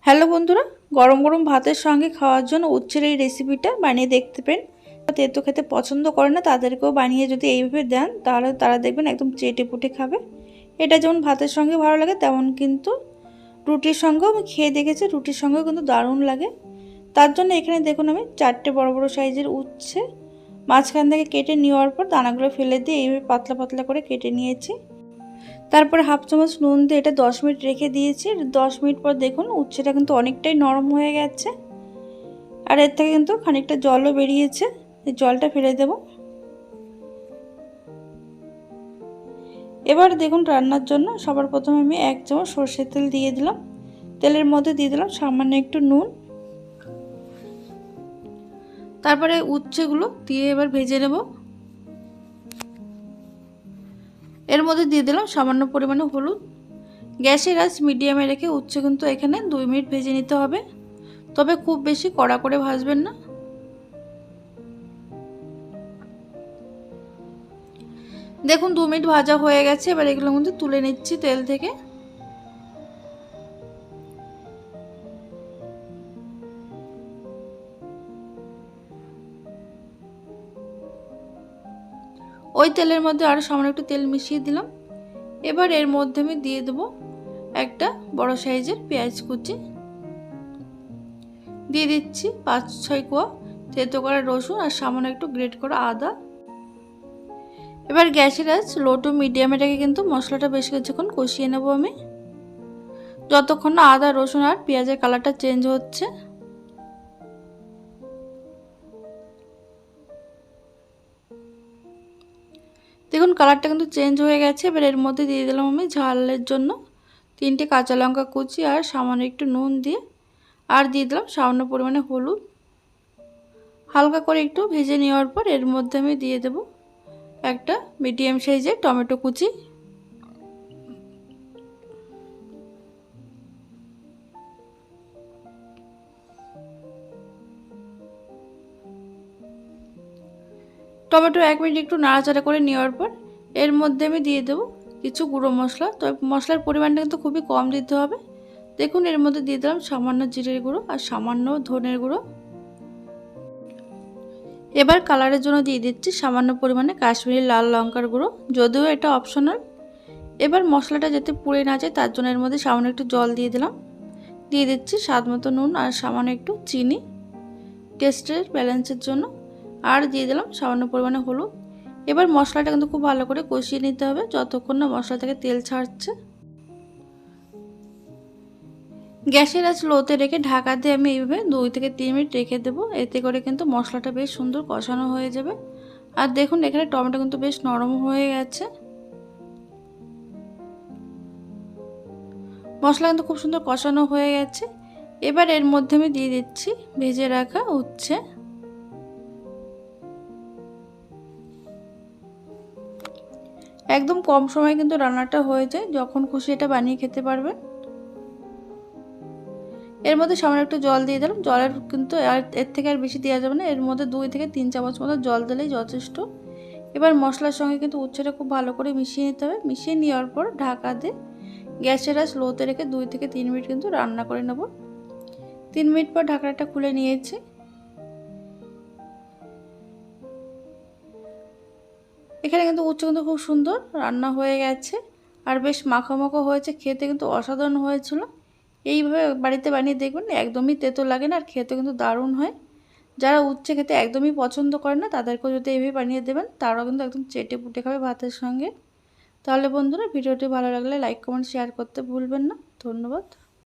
Hello বন্ধুরা, গরম গরম ভাতের সঙ্গে খাওয়ার জন্য উচ্ছের এই রেসিপিটা বানিয়ে দেখতে পারেন। তেতো খেতে পছন্দ করে না তাদেরকেও বানিয়ে যদি এইভাবে দেন তাহলে তারা দেখবেন একদম চেটে পুটে খাবে। এটা যেমন ভাতের সঙ্গে ভালো লাগে তেমন কিন্তু রুটির সঙ্গেও আমি খেয়ে দেখেছি, রুটির সঙ্গেও কিন্তু দারুণ লাগে। তার জন্য এখানে দেখুন আমি 4টে বড় বড় সাইজের উচ্ছে মাঝখান থেকে কেটে নেওয়ার পর দানাগুলো ফেলে দিয়ে এইভাবে পাতলা পাতলা করে কেটে নিয়েছি। তারপরে হাফ চামচ নুন দিয়ে এটা 10 মিনিট রেখে দিয়েছি। 10 মিনিট পর দেখুন উচ্ছেটা কিন্তু অনেকটাই নরম হয়ে গেছে আর এর থেকে কিন্তু খানিকটা জলও বেরিয়েছে। এই জলটা ফেলে দেব। এবার দেখুন রান্নার জন্য সবার প্রথমে আমি 1 চামচ সরষের তেল দিয়ে দিলাম। তেলের মধ্যে দিয়ে দিলাম সামান্য একটু নুন। তারপরে উচ্ছেগুলো দিয়ে এবার ভেজে নেব। এর মধ্যে দিয়ে দিলাম সামান্য পরিমাণে হলুদ। গ্যাসের আঁচ মিডিয়ামে রেখে উচ্ছে কিন্তু এখানে 2 মিনিট ভেজে নিতে হবে, তবে খুব বেশি কড়া করে ভাজবেন না। দেখুন 2 মিনিট ভাজা হয়ে গেছে। এবার এগুলো কিন্তু তুলে নিচ্ছি তেল থেকে। ওই তেলের মধ্যে আরও সামান্য একটু তেল মিশিয়ে দিলাম। এবার এর মধ্যে আমি দিয়ে দেবো একটা বড় সাইজের পেঁয়াজ কুচি, দিয়ে দিচ্ছি 5-6 কোয়া থেতো করা রসুন আর সামান্য একটু গ্রেট করা আদা। এবার গ্যাসের আঁচ লো টু মিডিয়ামে রেখে কিন্তু মশলাটা বেশ কিছুক্ষণ কষিয়ে নেব আমি, যতক্ষণ না আদা রসুন আর পেঁয়াজের কালারটা চেঞ্জ হচ্ছে। দেখুন কালারটা কিন্তু চেঞ্জ হয়ে গেছে। এবার এর মধ্যে দিয়ে দিলাম আমি ঝালের জন্য 3টে কাঁচা লঙ্কা কুচি আর সামান্য একটু নুন দিয়ে, আর দিয়ে দিলাম সামান্য পরিমাণে হলুদ। হালকা করে একটু ভেজে নেওয়ার পর এর মধ্যে আমি দিয়ে দেব একটা মিডিয়াম সাইজের টমেটো কুচি। টমেটো 1 মিনিট একটু নাড়াচাড়া করে নেওয়ার পর এর মধ্যে আমি দিয়ে দেব কিছু গুঁড়ো মশলা। তবে মশলার পরিমাণটা কিন্তু খুবই কম দিতে হবে। দেখুন এর মধ্যে দিয়ে দিলাম সামান্য জিরের গুঁড়ো আর সামান্য ধনের গুঁড়ো। এবার কালারের জন্য দিয়ে দিচ্ছি সামান্য পরিমাণে কাশ্মীরি লাল লঙ্কার গুঁড়ো, যদিও এটা অপশনাল। এবার মশলাটা যাতে পুড়ে না যায় তার জন্য এর মধ্যে সামান্য একটু জল দিয়ে দিলাম। দিয়ে দিচ্ছি স্বাদ মতো নুন আর সামান্য একটু চিনি টেস্টের ব্যালেন্সের জন্য, আর দিয়ে দিলাম সামান্য পরিমাণে হলুদ। এবার মশলাটা কিন্তু খুব ভালো করে কষিয়ে নিতে হবে যতক্ষণ না মশলা থেকে তেল ছাড়ছে। গ্যাসের আঁচ লোতে রেখে ঢাকা দিয়ে আমি এইভাবে 2 থেকে 3 মিনিট রেখে দেবো। এতে করে কিন্তু মশলাটা বেশ সুন্দর কষানো হয়ে যাবে। আর দেখুন এখানে টমেটো কিন্তু বেশ নরম হয়ে গেছে। মশলা কিন্তু খুব সুন্দর কষানো হয়ে গেছে। এবার এর মধ্যে আমি দিয়ে দিচ্ছি ভেজে রাখা উচ্ছে। একদম কম সময়ে কিন্তু রান্নাটা হয়ে যায়, যখন খুশি এটা বানিয়ে খেতে পারবেন। এর মধ্যে সামান্য একটু জল দিয়ে দিলাম। জলের কিন্তু এর থেকে আর বেশি দেওয়া যাবে না। এর মধ্যে 2 থেকে 3 চামচ মতো জল দিলেই যথেষ্ট। এবার মশলার সঙ্গে কিন্তু উচ্ছেটা খুব ভালো করে মিশিয়ে নিতে হবে। মিশিয়ে নেওয়ার পর ঢাকা দিয়ে গ্যাসের আঁচ লোতে রেখে 2 থেকে 3 মিনিট কিন্তু রান্না করে নেব। 3 মিনিট পর ঢাকনাটা খুলে নিয়েছি। এখানে কিন্তু উচ্ছে কিন্তু খুব সুন্দর রান্না হয়ে গেছে আর বেশ মাখো মাখো হয়েছে। খেতে কিন্তু অসাধারণ হয়েছিল। এইভাবে বাড়িতে বানিয়ে দেখবেন, একদমই তেতো লাগে না আর খেতে কিন্তু দারুণ হয়। যারা উচ্ছে খেতে একদমই পছন্দ করে না তাদেরকেও যদি এইভাবে বানিয়ে দেবেন তারাও কিন্তু একদম চেটে পুটে খাবে ভাতের সঙ্গে। তাহলে বন্ধুরা ভিডিওটি ভালো লাগলে লাইক কমেন্ট শেয়ার করতে ভুলবেন না। ধন্যবাদ।